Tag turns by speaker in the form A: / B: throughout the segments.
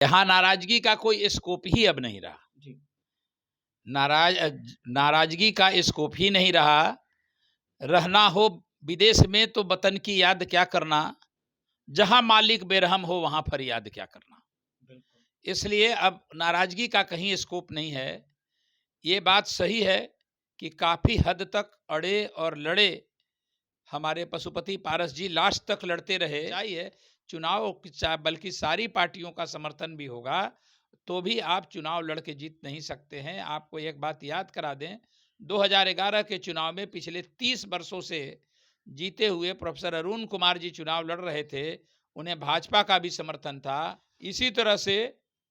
A: यहाँ नाराजगी का कोई स्कोप ही अब नहीं रहा जी। नाराजगी का स्कोप ही नहीं रहा। रहना हो विदेश में तो वतन की याद क्या करना, जहां मालिक बेरहम हो वहां फरियाद क्या करना। इसलिए अब नाराजगी का कहीं स्कोप नहीं है। ये बात सही है कि काफी हद तक अड़े और लड़े हमारे पशुपति पारस जी, लास्ट तक लड़ते रहे। चाहिए चुनाव, बल्कि सारी पार्टियों का समर्थन भी होगा तो भी आप चुनाव लड़ के जीत नहीं सकते हैं। आपको एक बात याद करा दें, 2011 के चुनाव में पिछले 30 वर्षों से जीते हुए प्रोफेसर अरुण कुमार जी चुनाव लड़ रहे थे, उन्हें भाजपा का भी समर्थन था। इसी तरह से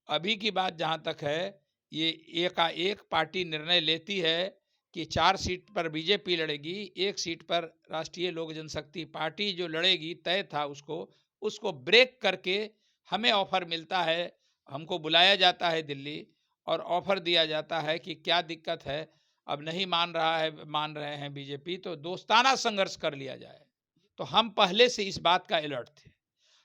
A: अभी की बात जहां तक है, ये एकाएक पार्टी निर्णय लेती है कि 4 सीट पर बीजेपी लड़ेगी, 1 सीट पर राष्ट्रीय लोक जनशक्ति पार्टी जो लड़ेगी तय था, उसको ब्रेक करके हमें ऑफर मिलता है, हमको बुलाया जाता है दिल्ली और ऑफर दिया जाता है कि क्या दिक्कत है, अब नहीं मान रहे हैं बीजेपी, तो दोस्ताना संघर्ष कर लिया जाए। तो हम पहले से इस बात का अलर्ट थे।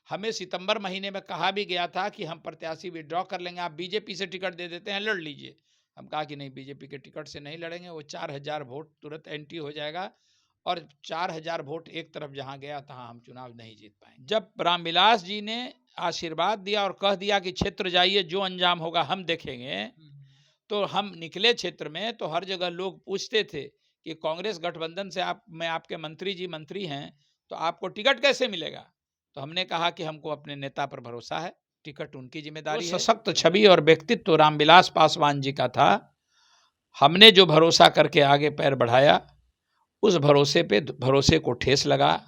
A: हमें सितंबर महीने में कहा भी गया था कि हम प्रत्याशी विड्रॉ कर लेंगे, आप बीजेपी से टिकट दे देते हैं, लड़ लीजिए। हम कहा कि नहीं, बीजेपी के टिकट से नहीं लड़ेंगे, वो 4000 वोट तुरंत एंट्री हो जाएगा और 4000 वोट एक तरफ जहां गया तहां हम चुनाव नहीं जीत पाएंगे। जब रामविलास जी ने आशीर्वाद दिया और कह दिया कि क्षेत्र जाइए, जो अंजाम होगा हम देखेंगे, तो हम निकले क्षेत्र में। तो हर जगह लोग पूछते थे कि कांग्रेस गठबंधन से मैं आपके मंत्री हैं, तो आपको टिकट कैसे मिलेगा। तो हमने कहा कि हमको अपने नेता पर भरोसा है, टिकट उनकी जिम्मेदारी है। सशक्त छवि और व्यक्तित्व रामविलास पासवान जी का था। हमने जो भरोसा करके आगे पैर बढ़ाया, उस भरोसे को ठेस लगा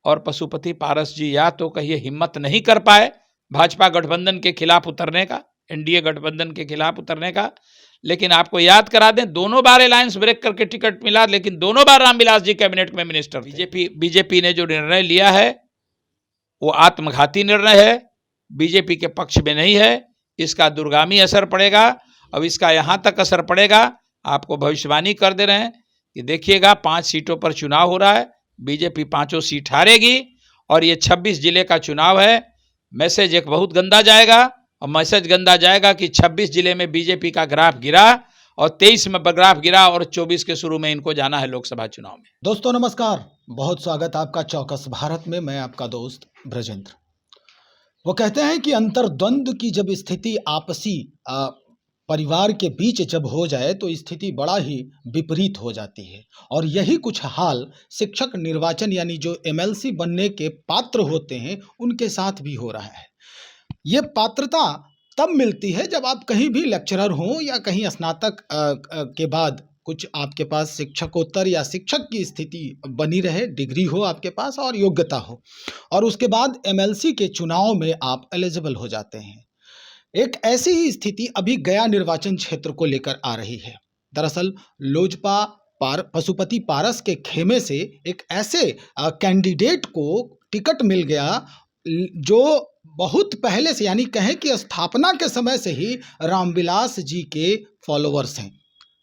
A: और पशुपति पारस जी या तो कहिए हिम्मत नहीं कर पाए भाजपा गठबंधन के खिलाफ उतरने का, एनडीए गठबंधन के खिलाफ उतरने का। लेकिन आपको याद करा दें, दोनों बार अलायंस ब्रेक करके टिकट मिला, लेकिन दोनों बार रामविलास जी कैबिनेट में मिनिस्टर थे। बीजेपी ने जो निर्णय लिया है वो आत्मघाती निर्णय है, बीजेपी के पक्ष में नहीं है। इसका दूरगामी असर पड़ेगा। अब इसका यहां तक असर पड़ेगा, आपको भविष्यवाणी कर दे रहे हैं कि देखिएगा 5 सीटों पर चुनाव हो रहा है, बीजेपी 5 सीट हारेगी और ये 26 जिले का चुनाव है। मैसेज एक बहुत गंदा जाएगा, और मैसेज गंदा जाएगा कि 26 जिले में बीजेपी का ग्राफ गिरा और 23 में ग्राफ गिरा और 24 के शुरू में इनको जाना है लोकसभा चुनाव में।
B: दोस्तों नमस्कार, बहुत स्वागत आपका चौकस भारत में। मैं आपका दोस्त ब्रजेंद्र। वो कहते हैं कि अंतर्द्वंद की जब स्थिति आपसी परिवार के बीच जब हो जाए तो स्थिति बड़ा ही विपरीत हो जाती है, और यही कुछ हाल शिक्षक निर्वाचन यानी जो एमएलसी बनने के पात्र होते हैं उनके साथ भी हो रहा है। ये पात्रता तब मिलती है जब आप कहीं भी लेक्चरर हो या कहीं स्नातक के बाद कुछ आपके पास शिक्षकोत्तर या शिक्षक की स्थिति बनी रहे, डिग्री हो आपके पास और योग्यता हो, और उसके बाद एमएलसी के चुनाव में आप एलिजिबल हो जाते हैं। एक ऐसी ही स्थिति अभी गया निर्वाचन क्षेत्र को लेकर आ रही है। दरअसल लोजपा पशुपति पारस के खेमे से एक ऐसे कैंडिडेट को टिकट मिल गया जो बहुत पहले से, यानी कहें कि स्थापना के समय से ही रामविलास जी के फॉलोअर्स हैं।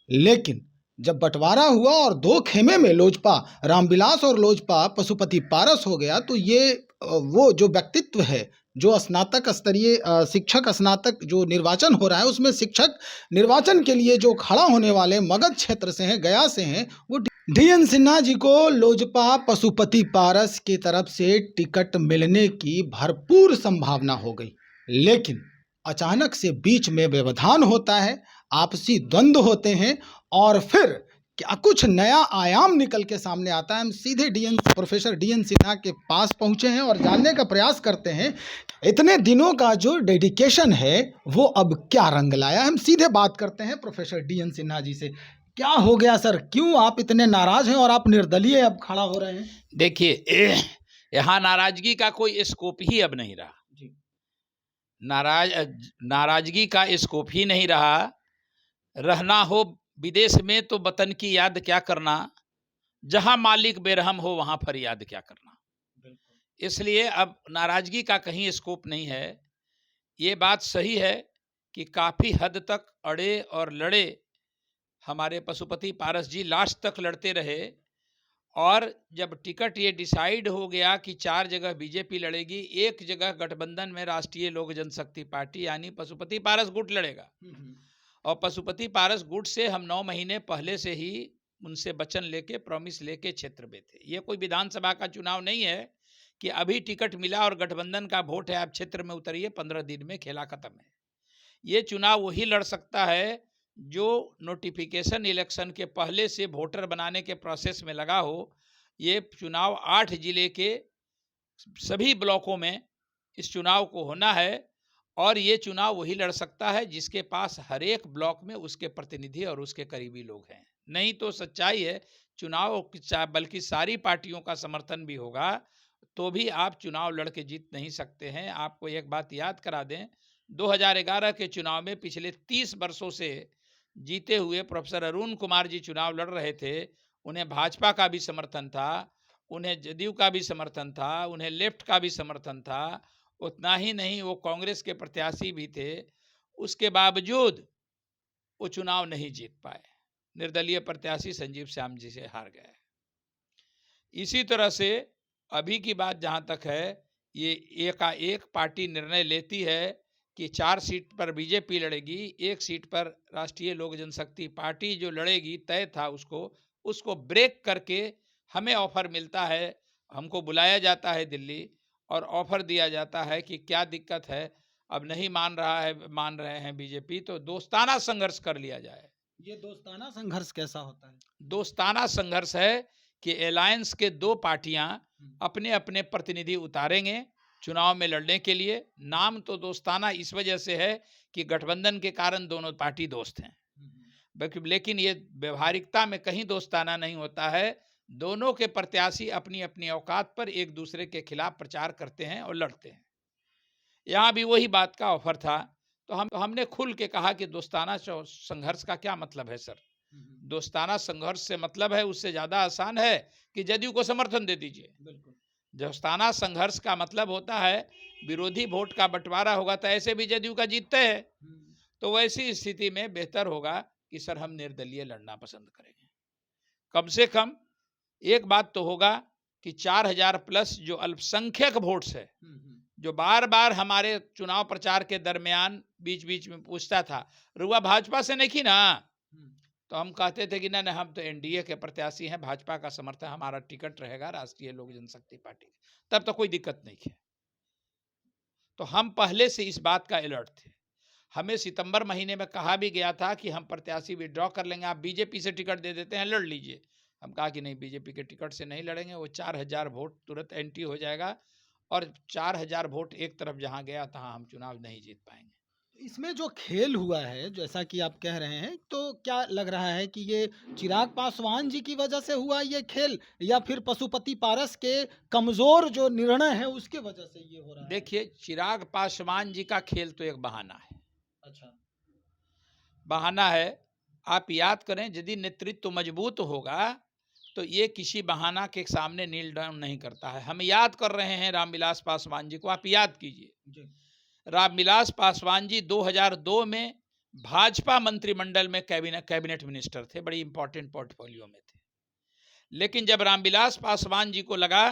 B: लेकिन जब बंटवारा हुआ और 2 खेमे में लोजपा रामविलास और लोजपा पशुपति पारस हो गया, तो ये वो जो व्यक्तित्व है, जो स्नातक स्तरीय शिक्षक स्नातक जो निर्वाचन हो रहा है उसमें शिक्षक निर्वाचन के लिए जो खड़ा होने वाले मगध क्षेत्र से हैं, गया से हैं, वो डीएन सिन्हा जी को लोजपा पशुपति पारस की तरफ से टिकट मिलने की भरपूर संभावना हो गई। लेकिन अचानक से बीच में व्यवधान होता है, आपसी द्वंद्व होते हैं और फिर क्या कुछ नया आयाम निकल के सामने आता है। हम सीधे प्रोफेसर डीएन सिन्हा के पास पहुंचे हैं और जानने का प्रयास करते हैं इतने दिनों का जो डेडिकेशन है वो अब क्या रंग लाया। हम सीधे बात करते हैं प्रोफेसर डीएन सिन्हा जी से। क्या हो गया सर, क्यों आप इतने नाराज हैं और आप निर्दलीय अब खड़ा हो रहे हैं?
A: देखिए, यहाँ नाराजगी का कोई स्कोप ही अब नहीं रहा। नाराजगी का स्कोप ही नहीं रहा। रहना हो विदेश में तो वतन की याद क्या करना, जहां मालिक बेरहम हो वहां फरियाद क्या करना। इसलिए अब नाराजगी का कहीं स्कोप नहीं है। ये बात सही है कि काफी हद तक अड़े और लड़े हमारे पशुपति पारस जी लास्ट तक लड़ते रहे और जब टिकट ये डिसाइड हो गया कि 4 जगह बीजेपी लड़ेगी, एक जगह गठबंधन में राष्ट्रीय लोक जनशक्ति पार्टी यानी पशुपति पारस गुट लड़ेगा। और पशुपति पारस गुट से हम 9 महीने पहले से ही उनसे वचन लेके, प्रॉमिस लेके क्षेत्र में थे। ये कोई विधानसभा का चुनाव नहीं है कि अभी टिकट मिला और गठबंधन का वोट है, आप क्षेत्र में उतरिए, 15 दिन में खेला खत्म है। ये चुनाव वही लड़ सकता है जो नोटिफिकेशन इलेक्शन के पहले से वोटर बनाने के प्रोसेस में लगा हो। ये चुनाव 8 जिले के सभी ब्लॉकों में इस चुनाव को होना है और ये चुनाव वही लड़ सकता है जिसके पास हर एक ब्लॉक में उसके प्रतिनिधि और उसके करीबी लोग हैं। नहीं तो सच्चाई है चुनाव बल्कि सारी पार्टियों का समर्थन भी होगा तो भी आप चुनाव लड़ के जीत नहीं सकते हैं। आपको एक बात याद करा दें, 2011 के चुनाव में पिछले 30 वर्षों से जीते हुए प्रोफेसर अरुण कुमार जी चुनाव लड़ रहे थे। उन्हें भाजपा का भी समर्थन था, उन्हें जदयू का भी समर्थन था, उन्हें लेफ्ट का भी समर्थन था। उतना ही नहीं, वो कांग्रेस के प्रत्याशी भी थे। उसके बावजूद वो चुनाव नहीं जीत पाए, निर्दलीय प्रत्याशी संजीव श्याम जी से हार गए। इसी तरह से अभी की बात जहां तक है, ये एक पार्टी निर्णय लेती है कि 4 सीट पर बीजेपी लड़ेगी, 1 सीट पर राष्ट्रीय लोक जनशक्ति पार्टी जो लड़ेगी तय था उसको ब्रेक करके हमें ऑफर मिलता है, हमको बुलाया जाता है दिल्ली और ऑफर दिया जाता है कि क्या दिक्कत है, अब नहीं मान रहे हैं बीजेपी तो दोस्ताना संघर्ष कर लिया जाए।
B: ये दोस्ताना संघर्ष कैसा होता है?
A: दोस्ताना संघर्ष है कि अलायंस के 2 पार्टियां अपने अपने प्रतिनिधि उतारेंगे चुनाव में लड़ने के लिए। नाम तो दोस्ताना इस वजह से है कि गठबंधन के कारण दोनों पार्टी दोस्त हैं, लेकिन ये व्यवहारिकता में कहीं दोस्ताना नहीं होता है। दोनों के प्रत्याशी अपनी अपनी औकात पर एक दूसरे के खिलाफ प्रचार करते हैं और लड़ते हैं। यहाँ भी वही बात का ऑफर था तो हमने खुल के कहा कि दोस्ताना संघर्ष का क्या मतलब है सर? दोस्ताना संघर्ष से मतलब है, उससे ज्यादा आसान है कि जदयू को समर्थन दे दीजिए। दोस्ताना संघर्ष का मतलब होता है विरोधी वोट का बंटवारा होगा तो ऐसे भी जदयू का जीतते हैं, तो वैसी स्थिति में बेहतर होगा कि सर हम निर्दलीय लड़ना पसंद करेंगे। कम से कम एक बात तो होगा कि 4000 प्लस जो अल्पसंख्यक वोट्स है, जो बार बार हमारे चुनाव प्रचार के दरमियान बीच बीच में पूछता था रुआ भाजपा से नहीं ना, तो हम कहते थे कि ना हम तो एनडीए के प्रत्याशी हैं, भाजपा का समर्थन, हमारा टिकट रहेगा राष्ट्रीय लोक जनशक्ति पार्टी। तब तो कोई दिक्कत नहीं है। तो हम पहले से इस बात का अलर्ट थे। हमें सितंबर महीने में कहा भी गया था कि हम प्रत्याशी विड्रॉ कर लेंगे, आप बीजेपी से टिकट दे देते हैं, लड़ लीजिए। हम कहा कि नहीं, बीजेपी के टिकट से नहीं लड़ेंगे, वो 4000 वोट तुरंत एंटी हो जाएगा और 4000 वोट एक तरफ जहां गया तहां हम चुनाव नहीं जीत पाएंगे।
B: इसमें जो खेल हुआ है जैसा कि आप कह रहे हैं, तो क्या लग रहा है कि ये चिराग पासवान जी की वजह से हुआ ये खेल या फिर पशुपति पारस के कमजोर जो निर्णय है उसके वजह से ये हो रहा है?
A: देखिए, चिराग पासवान जी का खेल तो एक बहाना है।
B: अच्छा,
A: बहाना है। आप याद करें, यदि नेतृत्व मजबूत होगा तो ये किसी बहाना के सामने नील डाउन नहीं करता है। हम याद कर रहे हैं रामविलास पासवान जी को, आप याद कीजिए। रामविलास पासवान जी 2002 में भाजपा मंत्रिमंडल में कैबिनेट मिनिस्टर थे, बड़ी इंपॉर्टेंट पोर्टफोलियो में थे। लेकिन जब रामविलास पासवान जी को लगा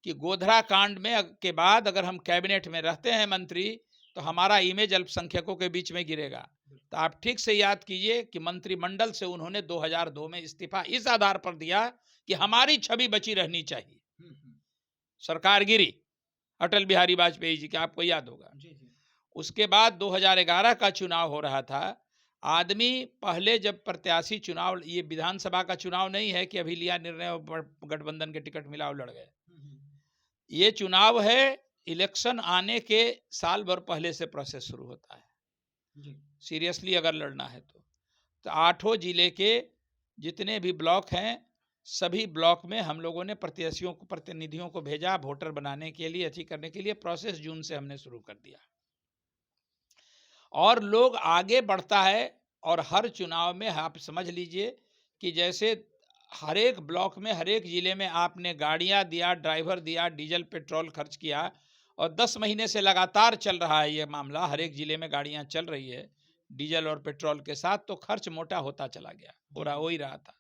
A: कि गोधरा कांड में के बाद अगर हम कैबिनेट में रहते हैं मंत्री तो हमारा इमेज अल्पसंख्यकों के बीच में गिरेगा, तो आप ठीक से याद कीजिए कि मंत्रिमंडल से उन्होंने 2002 में इस्तीफा इस आधार पर दिया कि हमारी छवि बची रहनी चाहिए। सरकार गिरी अटल बिहारी वाजपेयी जी की, आपको याद होगा। उसके बाद 2011 का चुनाव हो रहा था। आदमी पहले जब प्रत्याशी चुनाव, ये विधानसभा का चुनाव नहीं है कि अभी लिया निर्णय गठबंधन के टिकट मिला और लड़ गए। ये चुनाव है, इलेक्शन आने के साल भर पहले से प्रोसेस शुरू होता है सीरियसली अगर लड़ना है तो 8 जिले के जितने भी ब्लॉक हैं, सभी ब्लॉक में हम लोगों ने प्रतिनिधियों को भेजा वोटर बनाने के लिए, अच्छी करने के लिए। प्रोसेस जून से हमने शुरू कर दिया और लोग आगे बढ़ता है। और हर चुनाव में आप समझ लीजिए कि जैसे हर एक ब्लॉक में, हर एक जिले में आपने गाड़ियां दिया, ड्राइवर दिया, डीजल पेट्रोल खर्च किया और 10 महीने से लगातार चल रहा है ये मामला। हर एक जिले में गाड़ियां चल रही है डीजल और पेट्रोल के साथ, तो खर्च मोटा होता चला गया, हो ही रहा था।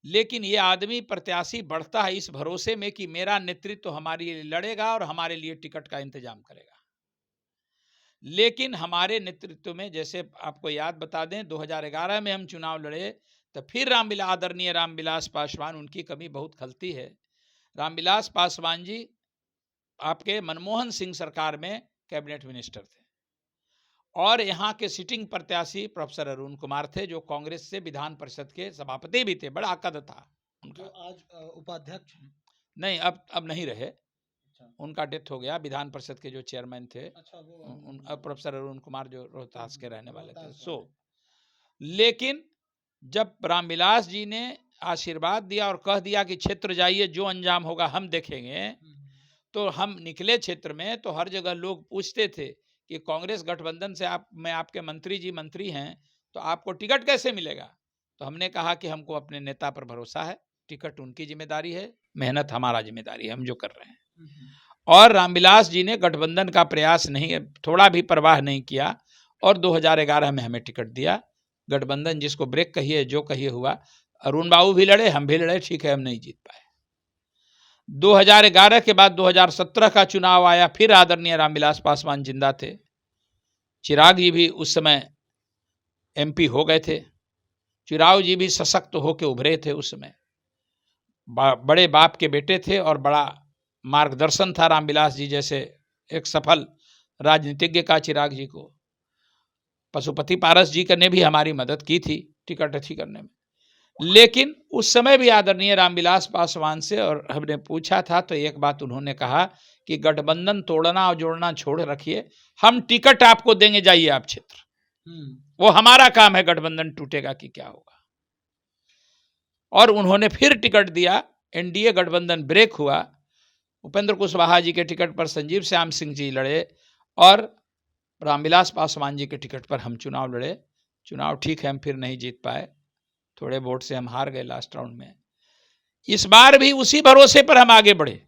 A: लेकिन ये आदमी प्रत्याशी बढ़ता है इस भरोसे में कि मेरा नेतृत्व हमारे लिए लड़ेगा और हमारे लिए टिकट का इंतजाम करेगा। लेकिन हमारे नेतृत्व में, जैसे आपको याद बता दें, 2011 में हम चुनाव लड़े तो फिर आदरणीय रामविलास पासवान, उनकी कमी बहुत खलती है। रामविलास पासवान जी आपके मनमोहन सिंह सरकार में कैबिनेट मिनिस्टर थे और यहाँ के सिटिंग प्रत्याशी प्रोफेसर अरुण कुमार थे, जो कांग्रेस से विधान परिषद के सभापति भी थे। बड़ा कद था उनका।
B: आज उपाध्यक्ष हैं।
A: नहीं, अब नहीं रहे।
B: अच्छा।
A: उनका डेथ हो गया। विधान परिषद के जो चेयरमैन थे,
B: अच्छा,
A: अब प्रोफेसर अरुण कुमार जो रोहतास के रहने वाले थे। लेकिन जब रामविलास जी ने आशीर्वाद दिया और कह दिया कि क्षेत्र जाइए, जो अंजाम होगा हम देखेंगे, तो हम निकले क्षेत्र में। तो हर जगह लोग पूछते थे कि कांग्रेस गठबंधन से मैं आपके मंत्री जी मंत्री हैं, तो आपको टिकट कैसे मिलेगा? तो हमने कहा कि हमको अपने नेता पर भरोसा है, टिकट उनकी जिम्मेदारी है, मेहनत हमारा जिम्मेदारी है, हम जो कर रहे हैं। और रामविलास जी ने गठबंधन का प्रयास नहीं, थोड़ा भी परवाह नहीं किया और 2011 में हमें टिकट दिया। गठबंधन जिसको ब्रेक कहिए, जो कहिए हुआ। अरुण बाबू भी लड़े, हम भी लड़े, ठीक है, हम नहीं जीत पाए। 2011 के बाद 2017 का चुनाव आया, फिर आदरणीय रामविलास पासवान जिंदा थे। चिराग जी भी उस समय एमपी हो गए थे। चिराग जी भी सशक्त होकर उभरे थे उस समय। बड़े बाप के बेटे थे और बड़ा मार्गदर्शन था रामविलास जी जैसे एक सफल राजनीतिज्ञ का चिराग जी को। पशुपति पारस जी ने भी हमारी मदद की थी टिकट अच्छी करने में। लेकिन उस समय भी आदरणीय रामविलास पासवान से और हमने पूछा था, तो एक बात उन्होंने कहा कि गठबंधन तोड़ना और जोड़ना छोड़ रखिए, हम टिकट आपको देंगे, जाइए आप क्षेत्र, वो हमारा काम है, गठबंधन टूटेगा कि क्या होगा। और उन्होंने फिर टिकट दिया। एनडीए गठबंधन ब्रेक हुआ। उपेंद्र कुशवाहा जी के टिकट पर संजीव श्याम सिंह जी लड़े और रामविलास पासवान जी के टिकट पर हम चुनाव लड़े। चुनाव ठीक है, हम फिर नहीं जीत पाए, थोड़े वोट से हम हार गए लास्ट राउंड में। इस बार भी उसी भरोसे पर हम आगे बढ़े।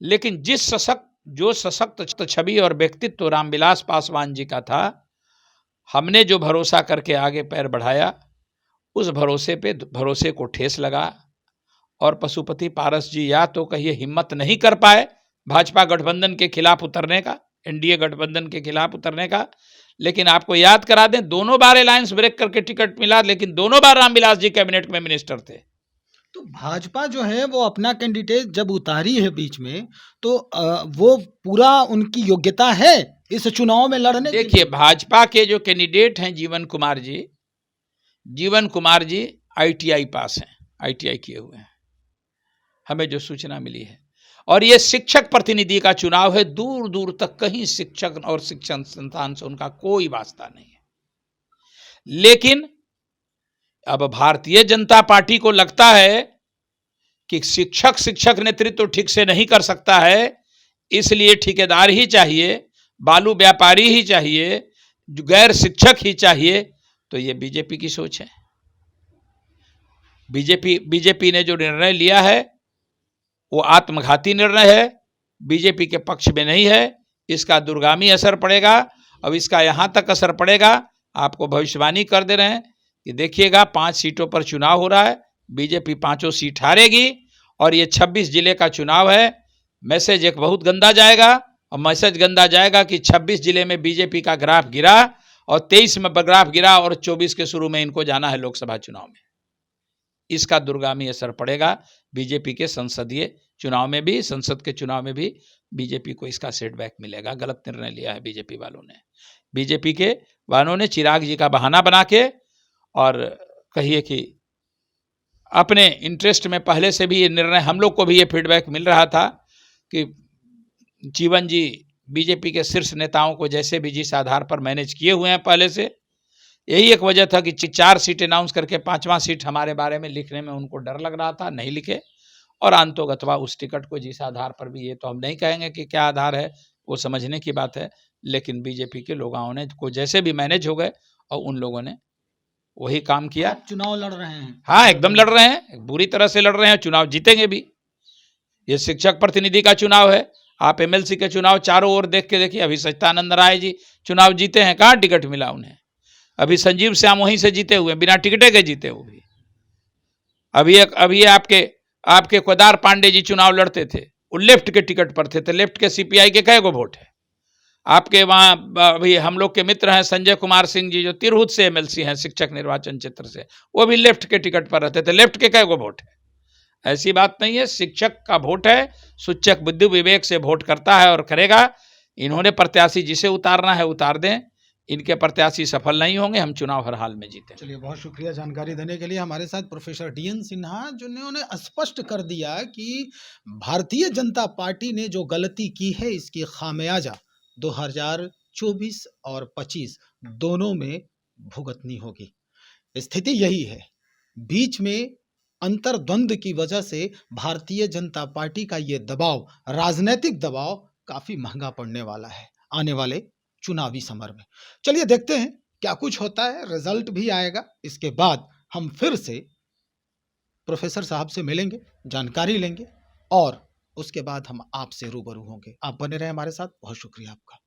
A: लेकिन जो सशक्त छवि और व्यक्तित्व रामविलास पासवान जी का था, हमने जो भरोसा करके आगे पैर बढ़ाया, उस भरोसे को ठेस लगा और पशुपति पारस जी या तो कहिए हिम्मत नहीं कर पाए भाजपा गठबंधन के खिलाफ उतरने का, एनडीए गठबंधन के खिलाफ उतरने का। लेकिन आपको याद करा दें, दोनों बार अलायंस ब्रेक करके टिकट मिला, लेकिन दोनों बार रामविलास जी कैबिनेट में मिनिस्टर थे।
B: तो भाजपा जो है वो अपना कैंडिडेट जब उतारी है बीच में, तो वो पूरा उनकी योग्यता है इस चुनाव में लड़ने।
A: देखिए, भाजपा के जो कैंडिडेट हैं जीवन कुमार जी ITI पास हैं, ITI किए हुए हैं, हमें जो सूचना मिली है। और ये शिक्षक प्रतिनिधि का चुनाव है, दूर दूर तक कहीं शिक्षक और शिक्षण संस्थान से उनका कोई वास्ता नहीं है। लेकिन अब भारतीय जनता पार्टी को लगता है कि शिक्षक नेतृत्व ठीक से नहीं कर सकता है, इसलिए ठेकेदार ही चाहिए, बालू व्यापारी ही चाहिए, गैर शिक्षक ही चाहिए। तो ये बीजेपी की सोच है। बीजेपी ने जो निर्णय लिया है वो आत्मघाती निर्णय है, बीजेपी के पक्ष में नहीं है। इसका दूरगामी असर पड़ेगा। अब इसका यहाँ तक असर पड़ेगा, आपको भविष्यवाणी कर दे रहे हैं कि देखिएगा, 5 सीटों पर चुनाव हो रहा है, बीजेपी 5 सीट हारेगी और ये 26 जिले का चुनाव है। मैसेज एक बहुत गंदा जाएगा, और मैसेज गंदा जाएगा कि 26 जिले में बीजेपी का ग्राफ गिरा और 23 में ग्राफ गिरा और 24 के शुरू में इनको जाना है लोकसभा चुनाव में। इसका दूरगामी असर पड़ेगा बीजेपी के संसदीय चुनाव में भी, संसद के चुनाव में भी बीजेपी को इसका सेटबैक मिलेगा। गलत निर्णय लिया है बीजेपी के वालों ने चिराग जी का बहाना बना के, और कहिए कि अपने इंटरेस्ट में पहले से भी ये निर्णय, हम लोग को भी ये फीडबैक मिल रहा था कि जीवन जी बीजेपी के शीर्ष नेताओं को जैसे भी जिस आधार पर मैनेज किए हुए हैं पहले से, यही एक वजह था कि 4 सीट अनाउंस करके 5वां सीट हमारे बारे में लिखने में उनको डर लग रहा था, नहीं लिखे। और अंतोगत्वा उस टिकट को जिस आधार पर भी, ये तो हम नहीं कहेंगे कि क्या आधार है, वो समझने की बात है, लेकिन बीजेपी के लोगों ने को जैसे भी मैनेज हो गए और उन लोगों ने वही काम किया।
B: चुनाव लड़ रहे हैं।
A: हाँ, एकदम लड़ रहे हैं, बुरी तरह से लड़ रहे हैं, चुनाव जीतेंगे भी। ये शिक्षक प्रतिनिधि का चुनाव है। आप MLC के चुनाव चारों ओर देख के देखिए, अभी सच्चिदानंद राय जी चुनाव जीते हैं, कहाँ टिकट मिला उन्हें। अभी संजीव श्याम वहीं से जीते हुए, बिना टिकटे के जीते हुए भी। अभी आपके आपके केदार पांडे जी चुनाव लड़ते थे, वो लेफ्ट के टिकट पर थे, तो लेफ्ट के सीपीआई के कई गो वोट है। आपके वहाँ अभी हम लोग के मित्र हैं संजय कुमार सिंह जी, जो तिरहुत से एमएलसी हैं शिक्षक निर्वाचन क्षेत्र से, वो भी लेफ्ट के टिकट पर रहते थे, लेफ्ट के कई गो वोट है। ऐसी बात नहीं है, शिक्षक का वोट है, शिक्षक बुद्धि विवेक से वोट करता है और करेगा। इन्होंने प्रत्याशी जिसे उतारना है उतार दें, इनके प्रत्याशी सफल नहीं होंगे, हम चुनाव हर हाल में जीतेंगे।
B: चलिए, बहुत शुक्रिया जानकारी देने के लिए। हमारे साथ प्रोफेसर DN सिन्हा, जिन्होंने स्पष्ट कर दिया कि भारतीय जनता पार्टी ने जो गलती की है, इसकी खामियाजा 2024 और 25 दोनों में भुगतनी होगी। स्थिति यही है, बीच में अंतर्द्वंद की वजह से भारतीय जनता पार्टी का ये दबाव, राजनीतिक दबाव, काफी महंगा पड़ने वाला है आने वाले चुनावी समर में। चलिए देखते हैं क्या कुछ होता है, रिजल्ट भी आएगा, इसके बाद हम फिर से प्रोफेसर साहब से मिलेंगे, जानकारी लेंगे और उसके बाद हम आपसे रूबरू होंगे। आप बने रहें हमारे साथ। बहुत शुक्रिया आपका।